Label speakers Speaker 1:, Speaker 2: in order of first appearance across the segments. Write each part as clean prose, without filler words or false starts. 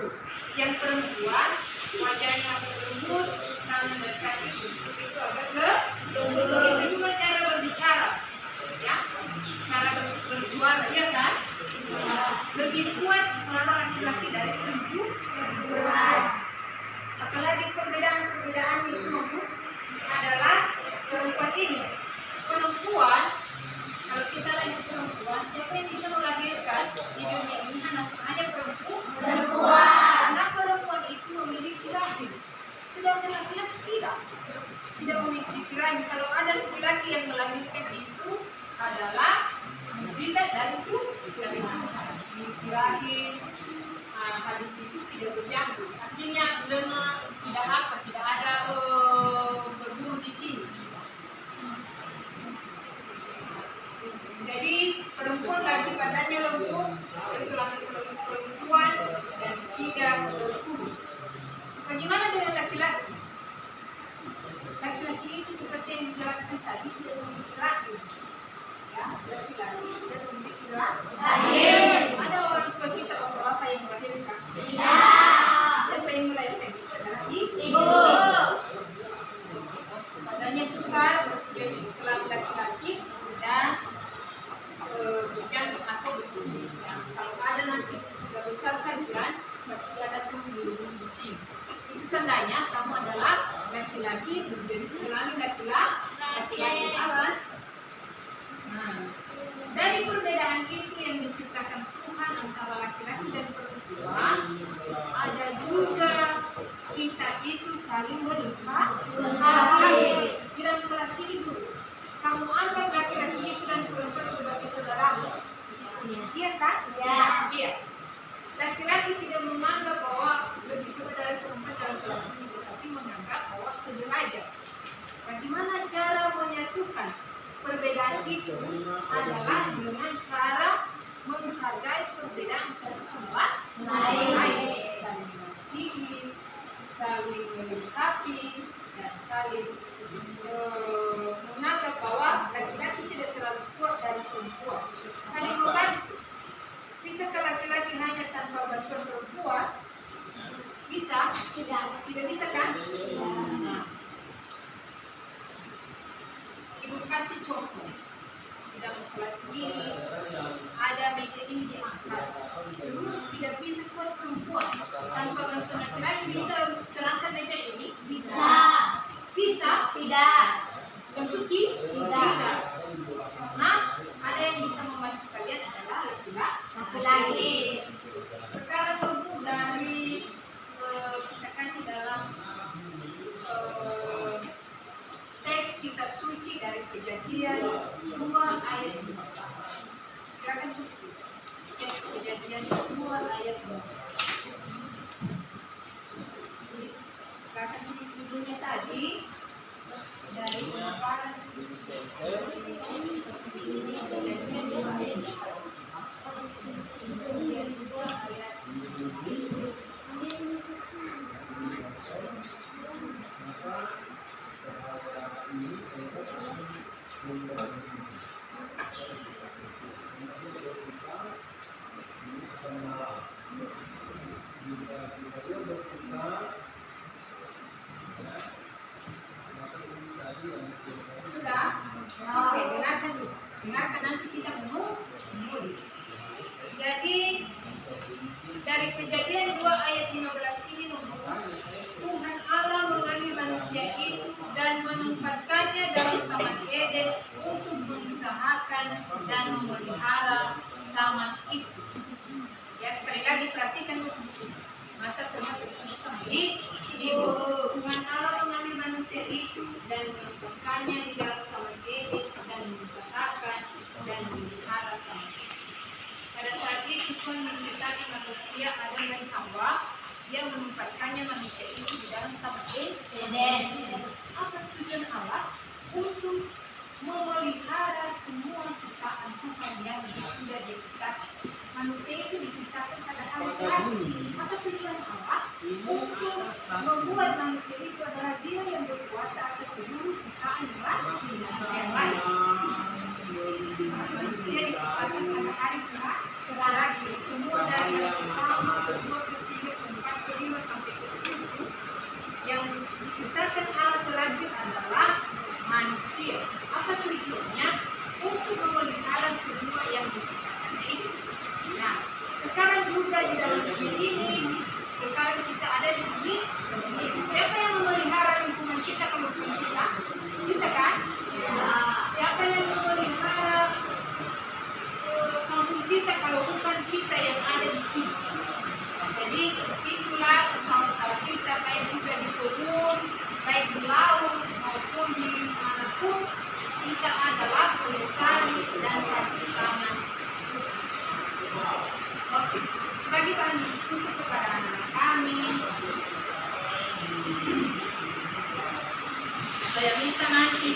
Speaker 1: bentuk. Yang perempuan wajahnya berlembut, tangan dan kaki bentuk itu agak lembut. Itu juga cara berbicara, ya, cara bersuara, ya kan? Lebih kuat suara laki-laki dari perempuan. Apalagi perbedaan itu adalah perempuan ini. Perempuan, kalau kita lagi perempuan, siapa yang bisa melahirkan di dunia ini hanya perempuan? Karena perempuan itu memiliki rahim, sedangkan laki-laki tidak memiliki rahim. Kalau ada laki-laki yang melahirkan itu adalah mukjizat dari Tuhan. Memiliki rahim, hadis itu tidak berjangkau. Artinya tidak ada berguru di sini. Jadi perempuan lagi badannya lembut, perempuan dan tidak kurus. Bagaimana dengan laki-laki? Laki-laki itu seperti yang dijelaskan tadi tidak memiliki rahim. Ya, laki-laki tidak memiliki rahim. Ada orang tua kita apa yang melahirkan? Tidak. Siapa yang melahirkan itu adalah ibu. Badannya kekar jadi sekelamin laki-laki dan berjangkit atau bertulis. Kalau ada nanti sudah besar kandungan, pasti ada tubuh di sini. Itu tandanya kamu adalah laki-laki menjadi sekelamin laki-laki alam. Nah, dari perbedaan itu yang diciptakan Tuhan antara laki-laki dan perempuan, ada juga kita itu saling melengkapi. Dalam kelas ini dulu, kamu anggap laki-laki itu dan perempuan sebagai saudara. Iya kan? Iya. Laki-laki tidak menganggap bahwa lebih tua dari perempuan dalam kelas ini, tetapi menganggap bahwa sederajat. Bagaimana cara menyatukan perbedaan itu adalah dengan cara menghargai perbedaan satu sama lain, saling mengasihi, saling melengkapi, dan saling menganggap bahwa laki-laki tidak terlalu kuat dari perempuan, saling membantu. Bisakah laki-laki hanya tanpa bantuan perempuan? Bisa? Tidak bisa kan? Nah, Ibu kasih contoh. Di dalam kelas ini ada meja ini diangkat, terus tidak bisa kuat perempuan tanpa bantuan laki-laki. Bisa terangkat meja ini? Bisa. Bisa? Tidak. Mencuci? Tidak. Nah, ada yang bisa membantu kalian adalah laki-laki. Sekarang Ibu dari kita kan di dalam teks kitab suci dari Kejadian 2 ayat 15. Silakan tulis teks Kejadian 2 ayat 15. Silakan tulis judulnya tadi dari pemaparan Kejadian 2 ayat 15. Kejadian 2 ayat 15. Sudah? Oke, dengarkan dulu. Dengarkan, nanti kita menulis. Jadi dari Kejadian 2 ayat 15 ini Tuhan Allah mengambil manusia itu dan menempatkannya dalam taman Eden untuk mengusahakan dan memelihara taman itu. Ya, sekali lagi perhatikan di sini. Maka semua tertulis sama di Tuhan Allah mengambil manusia itu dan menempatkannya di dalam taman Eden dan mengusahakan dan memelihara taman itu. Pada saat itu Tuhan menciptakan manusia Adam dan Hawa. Dia menempatkannya manusia itu di dalam taman Eden. Apa tujuan Allah? Untuk memelihara semua ciptaan Tuhan yang sudah diciptakan. Manusia itu diciptakan pada hari terakhir. Apa tujuan Allah? Untuk membuat manusia itu adalah dia yang berkuasa atas seluruh ciptaan yang lain. Manusia diciptakan pada hari terakhir. Semua dari yang pertama, kedua, ketiga,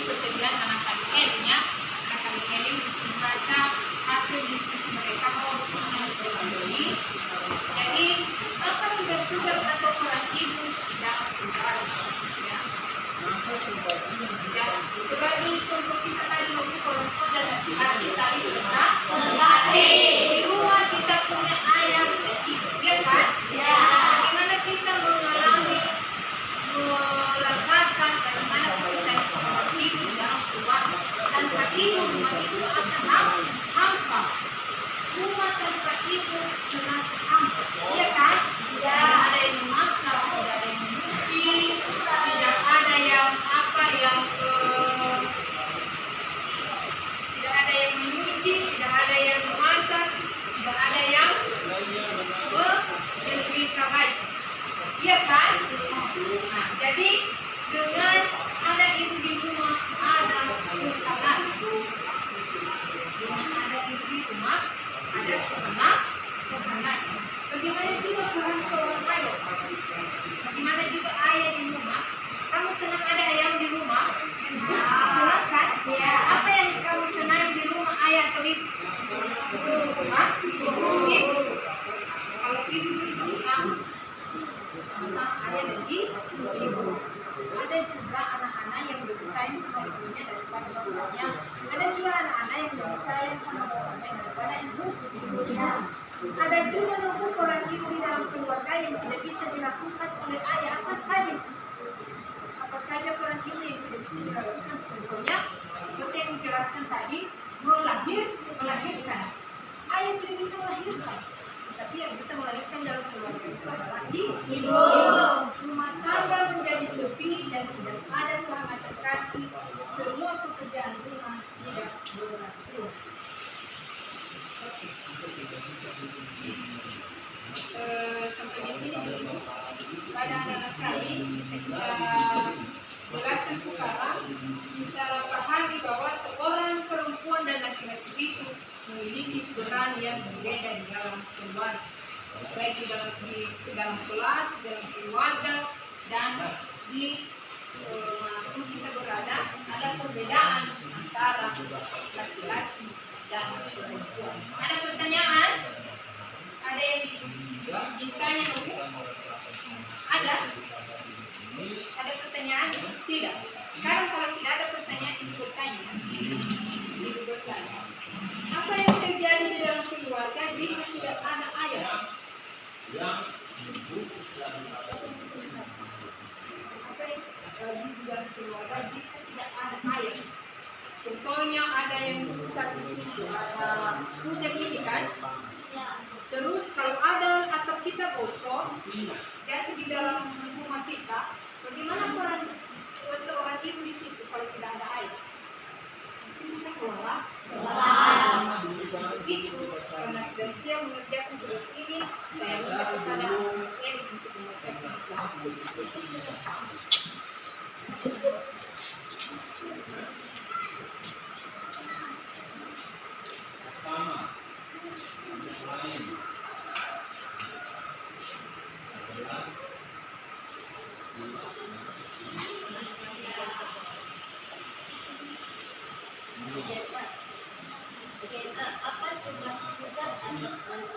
Speaker 1: kesediaan anak-anak Elim untuk membaca hasil diskusi mereka ini. Jadi apa tugas-tugas atau peran ibu di dalam keluarga? Ya, sebagai contoh kita tadi waktu kelompok dan hati saling berbagi. Di rumah kita punya ayah dan ibu, ya kan? Ya. Bagaimana kita mengalami, merasakan bagaimana kasih sayang sama ibu di dalam keluarga. Tanpa ibu, rumah itu akan hampa. Rumah tanpa ibu terasa hampa, ya kan? Ya. Tidak ada yang memasak, tidak ada yang mencuci, tidak ada yang tidak ada yang mencuci, tidak ada yang memasak, tidak ada yang mencuci baik, iya kan? Nah, jadi dengan ada ibu di rumah ada ketenangan. Dengan ada ibu di rumah ada ketenangan. Bagaimana juga peran seorang ayah? Bagaimana juga ayah di rumah? Kamu senang ada ayam di rumah? Senang kan? Ya. Apa yang kamu senang di rumah ayah atau ibu? Ibu. Kalau ibu sama-sama ayah dan ibu. Ada juga anak-anak yang lebih sayang sama ibunya daripada bapaknya. Ada juga anak-anak yang lebih sayang sama bapaknya daripada ibunya. Ada juga peran ibu di dalam keluarga yang tidak bisa dilakukan oleh ayah. Apa saja peran ibu yang tidak bisa dilakukan? Contohnya seperti yang dijelaskan tadi, melahirkan. Ayah tidak bisa melahirkan, tapi yang bisa melahirkan dalam keluarga itu adalah ibu. Rumah tangga menjadi sepi dan tidak ada kehangatan kasih. Semua pekerjaan rumah tidak berakhir. Sampai di sini dulu. Pada anak-anak kami bisa kita jelaskan sekarang, kita pahami bahwa seorang perempuan dan laki-laki itu memiliki peran yang berbeda di dalam keluarga, baik di dalam kelas, di dalam keluarga, dan di manapun kita berada. Ada perbedaan antara laki-laki dan perempuan. Ada pertanyaan? Ada yang ditanya dulu? Ada? Ada pertanyaan? Tidak. Sekarang kalau tidak ada pertanyaan, ibu bertanya. Apa yang terjadi di dalam keluarga jika tidak ada ayah? Apa yang terjadi di dalam keluarga jika tidak ada ayah? Contohnya ada yang besar di situ, ada hujan ini kan? Terus kalau ada atau kita bocor jatuh di dalam rumah kita, bagaimana peran seorang ibu di situ kalau tidak ada ayah? Pasti kita keluar. Begitu, karena sudah siap mengerjakan tugas ini, saya minta kepada Eli untuk mengerjakan.
Speaker 2: Apa tugas-tugas anak-anak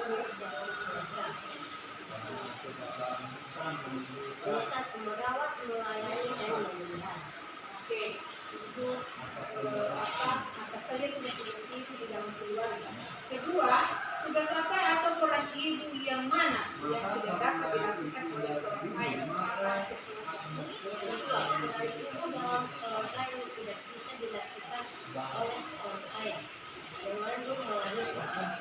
Speaker 2: satu, merawat, melayani, dan memeliharaan.
Speaker 1: Oke, itu apa saja tugas ibu di dalam keluarga. Kedua, tugas apa atau peran ibu yang mana yang tidak dapat dilakukan oleh seorang ayah?
Speaker 2: Kedua, peran ibu dalam keluarga yang tidak bisa dilakukan oleh seorang ayah. Mengandung, melahirkan.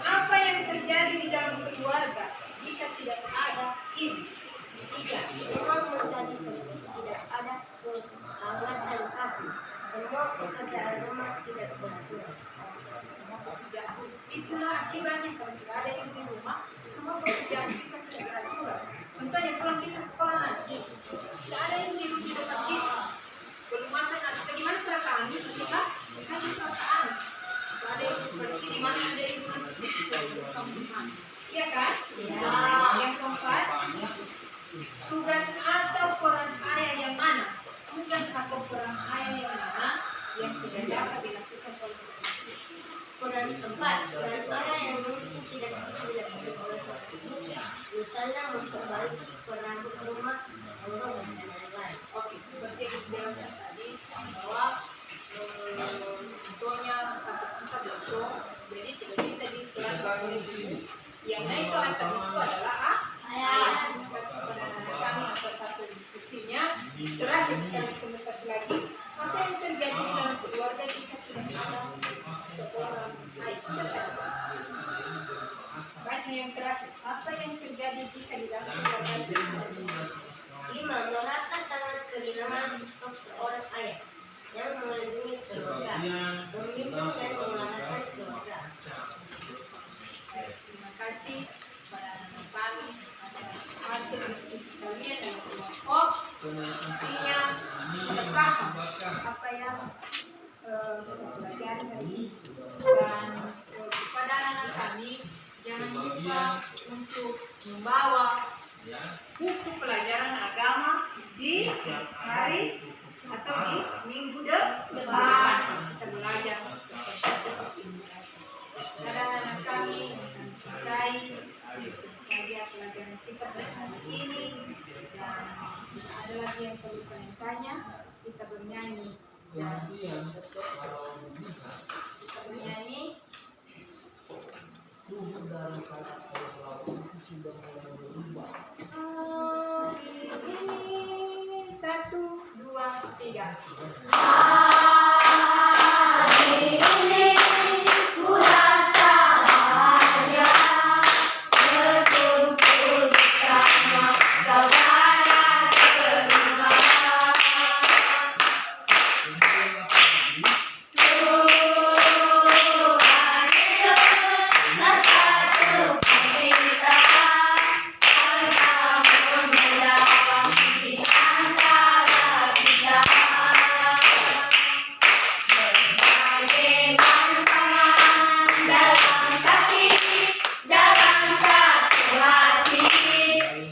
Speaker 1: Apa yang terjadi di dalam keluarga jika tidak ada ibu?
Speaker 2: Tiga, rumah menjadi seperti tidak ada kehangatan kasih. Semua pekerjaan rumah tidak berkurang.
Speaker 1: Itulah akibatnya kalau tidak ada ibu di rumah, semua pekerjaan kita tidak berkurang. Contohnya kalau kita sekolah nanti, tidak ada yang di depan kita. Belum masak nasi, bagaimana perasaan itu suka? Kasih perasaan. Ada yang seperti di mana ada ibu nanti, iya kan? Ya. Yang keempat, tugas atau peran ayah
Speaker 2: misalnya memperbaiki perabot rumah, tembok dan lain-lain.
Speaker 1: Oke, seperti yang dijelaskan tadi bahwa contohnya atap beton, jadi tidak bisa dikeluarkan oleh ibu. Yang naik ke atap itu adalah ayah. Kasih kepada kami atas hasil diskusinya. Terakhir sekali sebentar lagi, apa yang terjadi dalam keluarga jika sudah ada seorang ayah sudah ada? Baca yang terakhir, apa yang terjadi jika di dalam keluarga itu ada seorang
Speaker 2: 5. Merasa sangat kehilangan sosok seorang ayah yang melindungi keluarga, memimpin dan mengarahkan keluarga.
Speaker 1: Terima kasih kepada anak kami atas hasil diskusi kalian dalam kelompok. Artinya sudah paham apa yang pelajari tadi, dan kepada anak kami jangan lupa untuk membawa buku pelajaran agama di hari atau di minggu depan kita belajar seperti ini. Anak-anak kami akan mencintai saja pelajaran kita pada hari ini, dan ada lagi yang perlu kalian tanya, kita bernyanyi dan kita bernyanyi. Hari ini 1, 2, 3.
Speaker 2: Hari ini ku rasa bahagia berkumpul bersama saudara sekelima. Tuhan Yesuslah satukan kita, Engkau mendalam di antara kita. Bagaikan tangan dalam kasih, dalam satu hati,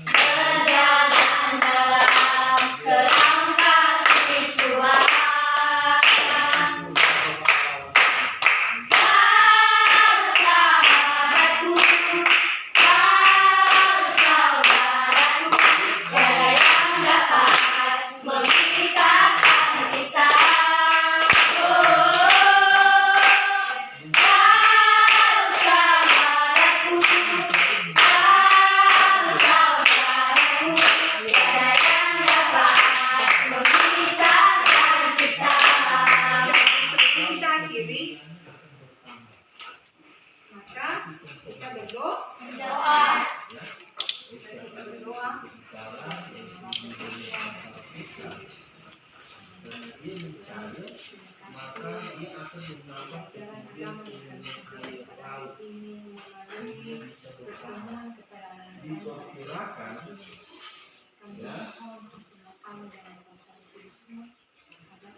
Speaker 2: berjalan dalam kerangka kasih Tuhan. Kau sahabatku, kau saudaraku, tiada yang dapat memisahkan kita. Kau sahabatku, kau saudaraku, tiada yang dapat memisahkan kita.
Speaker 1: Sebelum kita akhiri, maka kita berdoa. Kita berdoa.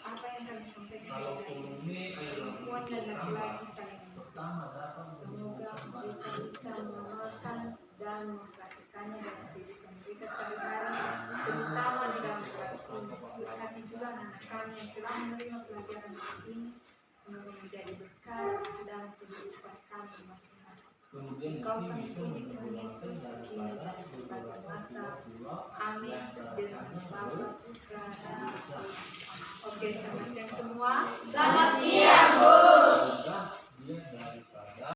Speaker 1: Apa yang kami sampaikan perempuan dan laki-laki saling membutuhkan. Semoga mereka bisa mengamalkan dan mempraktikannya dalam kehidupan mereka sehari-hari, terutama di dalam kelas ini. Berkati juga anak kami yang telah menerima pelajaran hari ini, semoga menjadi berkat dalam kehidupan kami masing-masing. Engkau kami puji Tuhan Yesus, kini dan sepanjang masa. Amin. Dengan Bapa, Putra, dan Roh Kudus. Oke, selamat siang semua.
Speaker 2: Selamat siang, Bu.